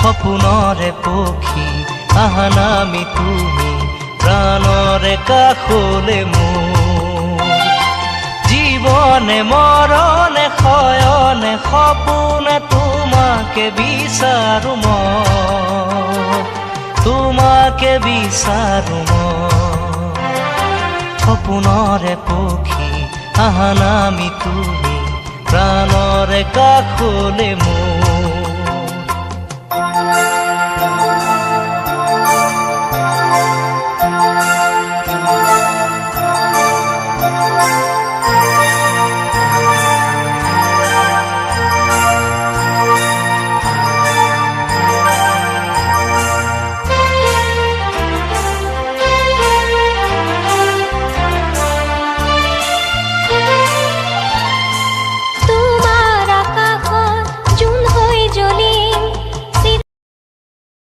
সপোনৰে পক্ষী আহানামি তুমি প্ৰাণৰে কাষলে মোৰ জীৱনে মৰণে শয়নে সপোনে তোমাকে বিচাৰো মই তোমাকে বিচাৰো মই সপোনৰে পক্ষী আহানামি তুমি প্ৰাণৰে কাষলে মোৰ